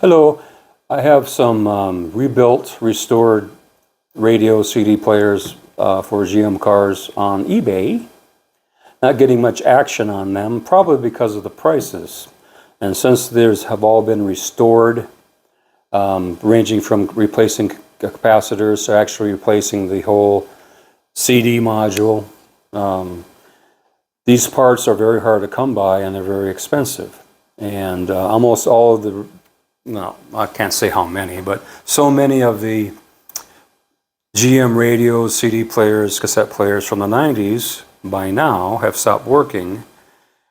Hello, I have some rebuilt, restored radio CD players for GM cars on eBay. Not getting much action on them, probably because of the prices. And since theirs have all been restored, ranging from replacing capacitors to actually replacing the whole CD module, these parts are very hard to come by and they're very expensive. And almost all of the no, I can't say how many, but so many of the GM radios, CD players, cassette players from the 90s by now have stopped working.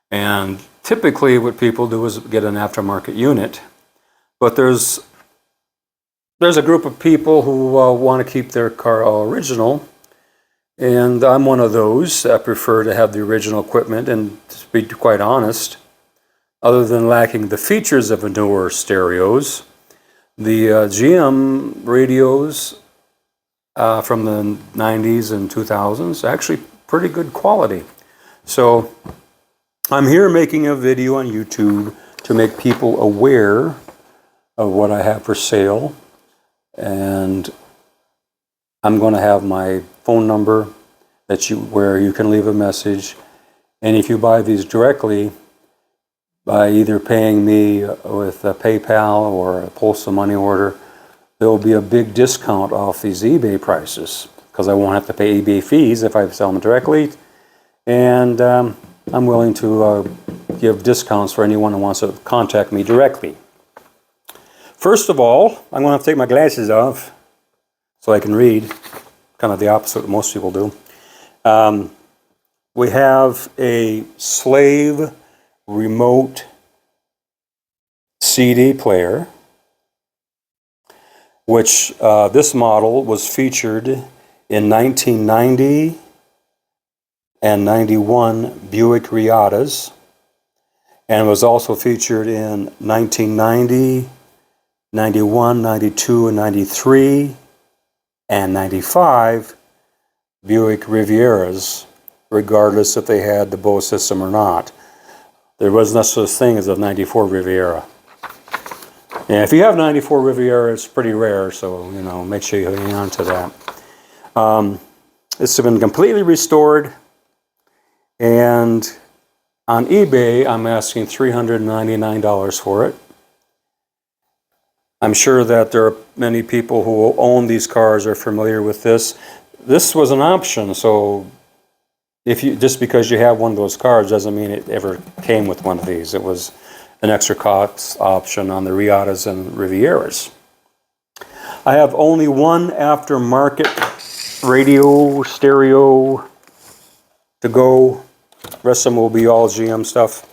And typically what people do is get an aftermarket unit. But there's a group of people who want to keep their car original. And I'm one of those. I prefer to have the original equipment, and to be quite honest, other than lacking the features of a newer stereos, the GM radios from the 90s and 2000s actually pretty good quality. So I'm here making a video on YouTube to make people aware of what I have for sale, and I'm going to have my phone number where you can leave a message, and if you buy these directly by either paying me with a PayPal or a postal money order, there will be a big discount off these eBay prices because I won't have to pay eBay fees if I sell them directly. And I'm willing to give discounts for anyone who wants to contact me directly. First of all, I'm going to have to take my glasses off so I can read, kind of the opposite of what most people do. We have a slave remote CD player, which this model was featured in 1990 and 91 Buick Riveras, and was also featured in 1990, 91, 92, and 93, and 95 Buick Rivieras, regardless if they had the Bose system or not. There was no such thing as a 94 Riviera. And if you have 94 Riviera, it's pretty rare, so make sure you hang on to that. It's been completely restored, and on eBay, I'm asking $399 for it. I'm sure that there are many people who own these cars are familiar with this. This was an option, so just because you have one of those cars doesn't mean it ever came with one of these. It was an extra cost option on the Riveras and Rivieras. I have only one aftermarket radio stereo to go. The rest of them will be all GM stuff.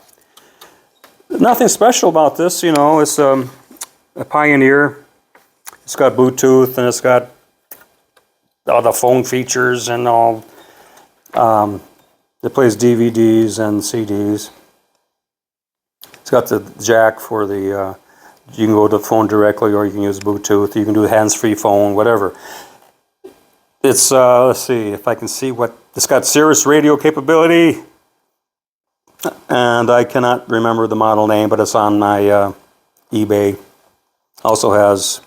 Nothing special about this, it's a Pioneer. It's got Bluetooth and it's got all the phone features and all. It plays DVDs and CDs. It's got the jack for the, you can go to the phone directly or you can use Bluetooth. You can do hands-free phone, whatever. It's, let's see if I can see what, it's got Sirius radio capability. And I cannot remember the model name, but it's on my eBay. Also has,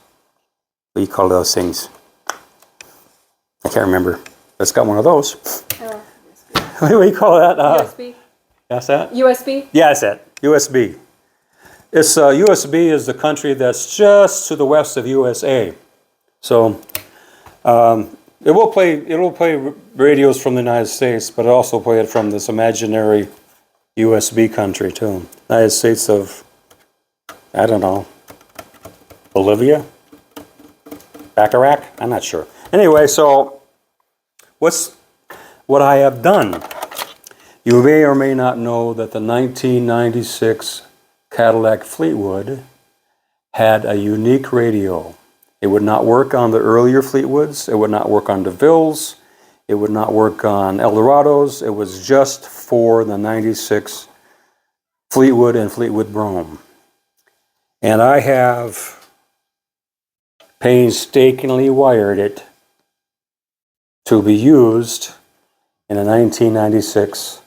what do you call those things? I can't remember. It's got one of those. Oh, What do you call that? USB. That's that? USB? Yeah, that's it. USB. It's USB is the country that's just to the west of USA. So it will play radios from the United States, but it also play it from this imaginary USB country too. United States of, I don't know, Bolivia? Bacharach? I'm not sure. Anyway, so what I have done. You may or may not know that the 1996 Cadillac Fleetwood had a unique radio. It would not work on the earlier Fleetwoods. It would not work on DeVilles. It would not work on Eldorados. It was just for the 96 Fleetwood and Fleetwood Brougham. And I have painstakingly wired it to be used in a 1996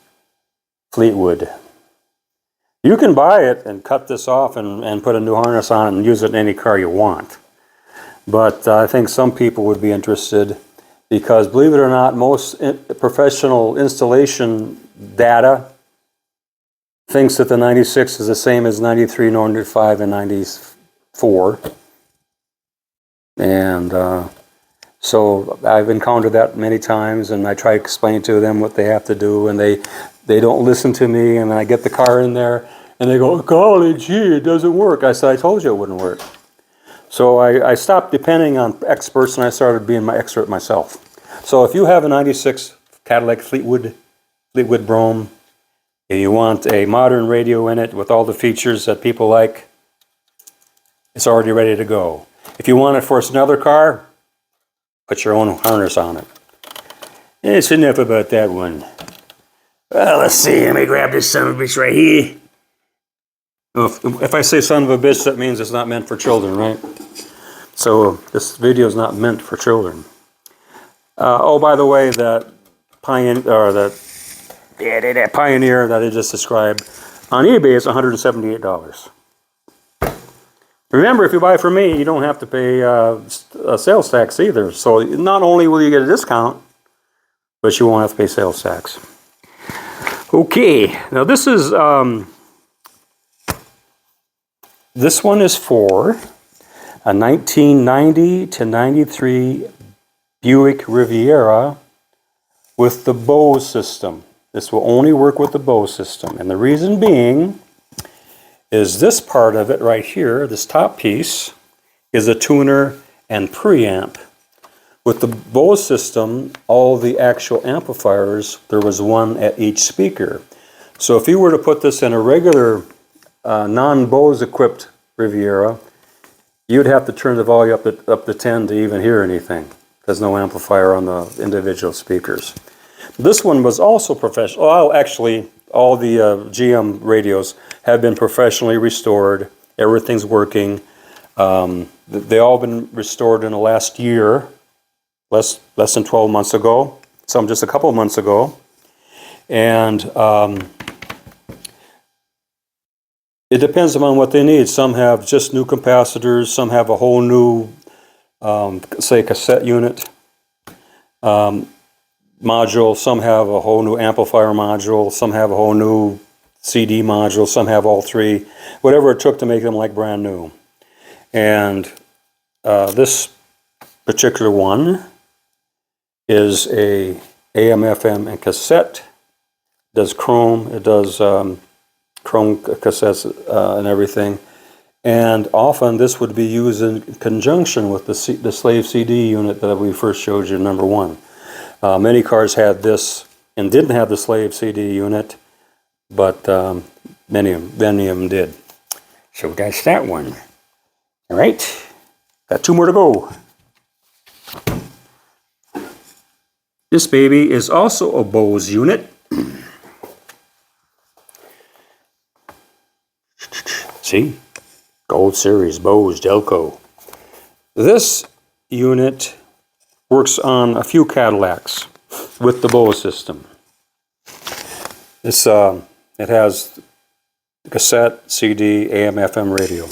Fleetwood. You can buy it and cut this off and put a new harness on it and use it in any car you want. But I think some people would be interested because, believe it or not, most professional installation data thinks that the 96 is the same as 93, 95, and 94. And so I've encountered that many times, and I try to explain to them what they have to do, and they don't listen to me, and then I get the car in there, and they go, golly gee, it doesn't work. I said, I told you it wouldn't work. So I stopped depending on experts, and I started being my expert myself. So if you have a 96 Cadillac Fleetwood Brougham, and you want a modern radio in it with all the features that people like, it's already ready to go. If you want it for another car, put your own harness on it. It's enough about that one. Well, let's see. Let me grab this son of a bitch right here. If I say son of a bitch, that means it's not meant for children, right? So this video is not meant for children. Oh, by the way, that Pioneer that I just described on eBay is $178. Remember, if you buy from me, you don't have to pay sales tax either. So not only will you get a discount, but you won't have to pay sales tax. Okay, now this is this one is for a 1990 to 93 Buick Riviera with the Bose system. This will only work with the Bose system, and the reason being is this part of it right here, this top piece, is a tuner and preamp. With the Bose system, all the actual amplifiers, there was one at each speaker. So if you were to put this in a regular non-Bose equipped Riviera, you'd have to turn the volume up to 10 to even hear anything. There's no amplifier on the individual speakers. This one was also professional. Well, actually, all the GM radios have been professionally restored. Everything's working. They all been restored in the last year, less than 12 months ago. Some just a couple of months ago. And it depends on what they need. Some have just new capacitors. Some have a whole new, say, cassette unit module. Some have a whole new amplifier module. Some have a whole new CD module. Some have all three. Whatever it took to make them like brand new. And this particular one is a AM, FM, and cassette. It does chrome. It does chrome cassettes and everything. And often this would be used in conjunction with the slave CD unit that we first showed you, number one. Many cars had this and didn't have the slave CD unit, but many of them did. So that's that one. All right, got two more to go. This baby is also a Bose unit. See? Gold Series, Bose, Delco. This unit works on a few Cadillacs with the Bose system. This it has cassette, CD, AM, FM radio.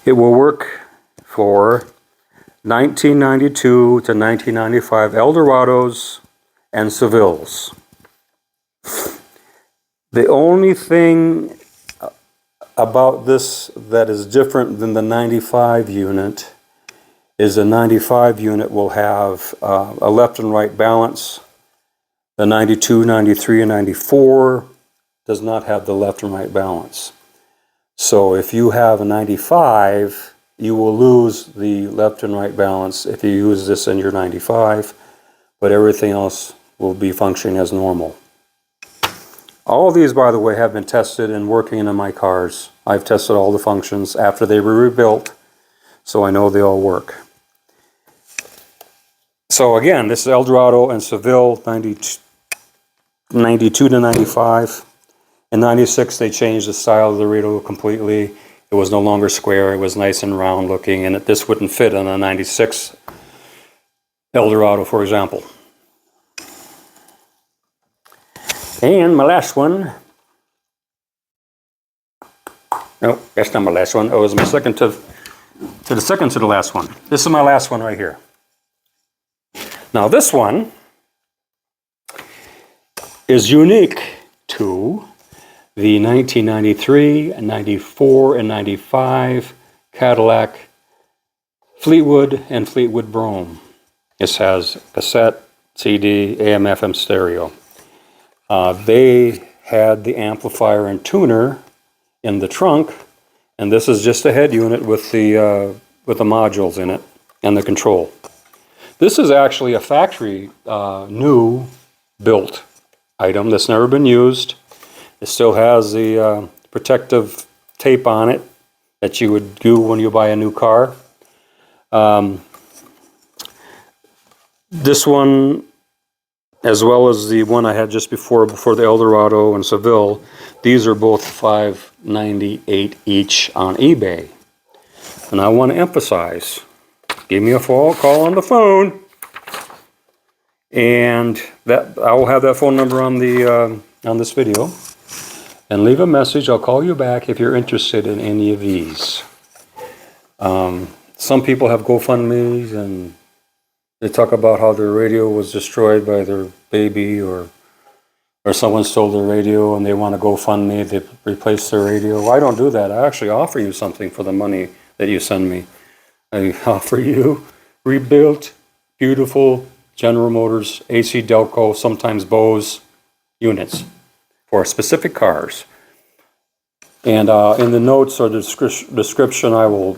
It will work for 1992 to 1995 Eldorados and Sevilles. The only thing about this that is different than the 95 unit is the 95 unit will have a left and right balance. The 92, 93, and 94 does not have the left and right balance. So if you have a 95, you will lose the left and right balance if you use this in your 95, but everything else will be functioning as normal. All of these, by the way, have been tested and working in my cars. I've tested all the functions after they were rebuilt, so I know they all work. So again, this is Eldorado and Seville, 92 to 95. In 96, they changed the style of the radio completely. It was no longer square, it was nice and round looking, and this wouldn't fit on a 96 Eldorado, for example. And my last one No, that's not my last one. Oh, it was my second to the last one. This is my last one right here. Now this one is unique to the 1993, 94, and 95 Cadillac Fleetwood and Fleetwood Brougham. This has cassette, CD, AM, FM stereo. They had the amplifier and tuner in the trunk, and this is just a head unit with the modules in it and the control. This is actually a factory new built item that's never been used. It still has the protective tape on it that you would do when you buy a new car. This one, as well as the one I had just before the Eldorado and Seville, these are both $598 each on eBay. And I want to emphasize, give me a call on the phone, and that I will have that phone number on the on this video. And leave a message. I'll call you back if you're interested in any of these. Some people have GoFundMes and they talk about how their radio was destroyed by their baby, or someone stole their radio and they want to GoFundMe to replace their radio. Well, I don't do that. I actually offer you something for the money that you send me. I offer you rebuilt, beautiful General Motors, ACDelco, sometimes Bose units for specific cars. And in the notes or the description, I will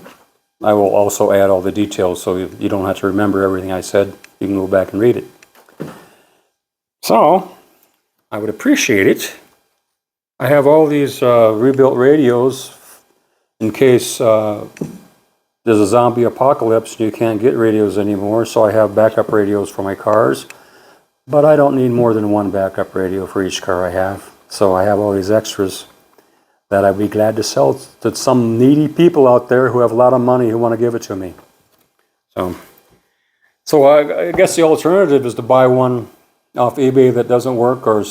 also add all the details, so you don't have to remember everything I said. You can go back and read it. So, I would appreciate it. I have all these rebuilt radios in case there's a zombie apocalypse and you can't get radios anymore, so I have backup radios for my cars. But I don't need more than one backup radio for each car I have. So I have all these extras that I'd be glad to sell to some needy people out there who have a lot of money who want to give it to me. So I guess the alternative is to buy one off eBay that doesn't work, or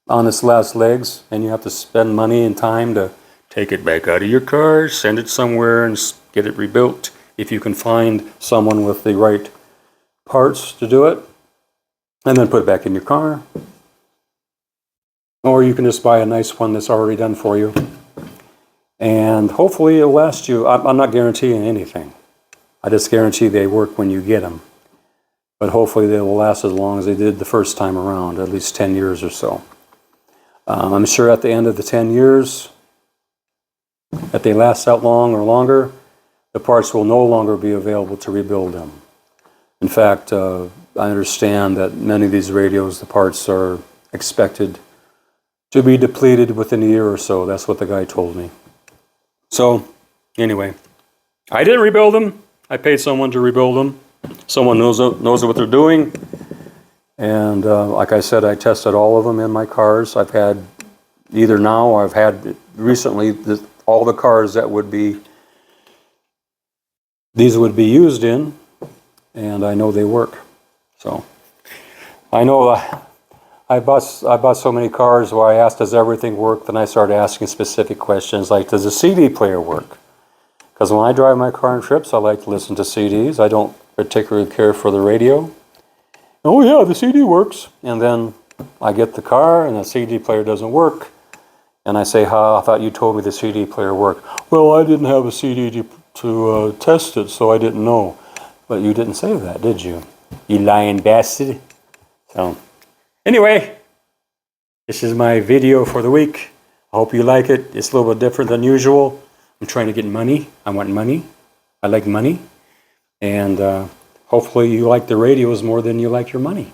on its last legs, and you have to spend money and time to take it back out of your car, send it somewhere, and get it rebuilt. If you can find someone with the right parts to do it, and then put it back in your car. Or you can just buy a nice one that's already done for you. And hopefully it'll last you. I'm not guaranteeing anything. I just guarantee they work when you get them. But hopefully they will last as long as they did the first time around, at least 10 years or so. I'm sure at the end of the 10 years, if they last that long or longer, the parts will no longer be available to rebuild them. In fact, I understand that many of these radios, the parts are expected to be depleted within a year or so. That's what the guy told me. So, anyway, I didn't rebuild them. I paid someone to rebuild them. Someone knows what they're doing. And like I said, I tested all of them in my cars. I've had, either now or I've had recently, all the cars that these would be used in, and I know they work. So, I know I bought so many cars where I asked, does everything work? Then I started asking specific questions like, does the CD player work? Because when I drive my car on trips, I like to listen to CDs. I don't particularly care for the radio. Oh yeah, the CD works. And then I get the car and the CD player doesn't work. And I say, I thought you told me the CD player worked. Well, I didn't have a CD to test it, so I didn't know. But you didn't say that, did you? You lying bastard. So, anyway, this is my video for the week. I hope you like it. It's a little bit different than usual. I'm trying to get money. I want money. I like money. And hopefully you like the radios more than you like your money.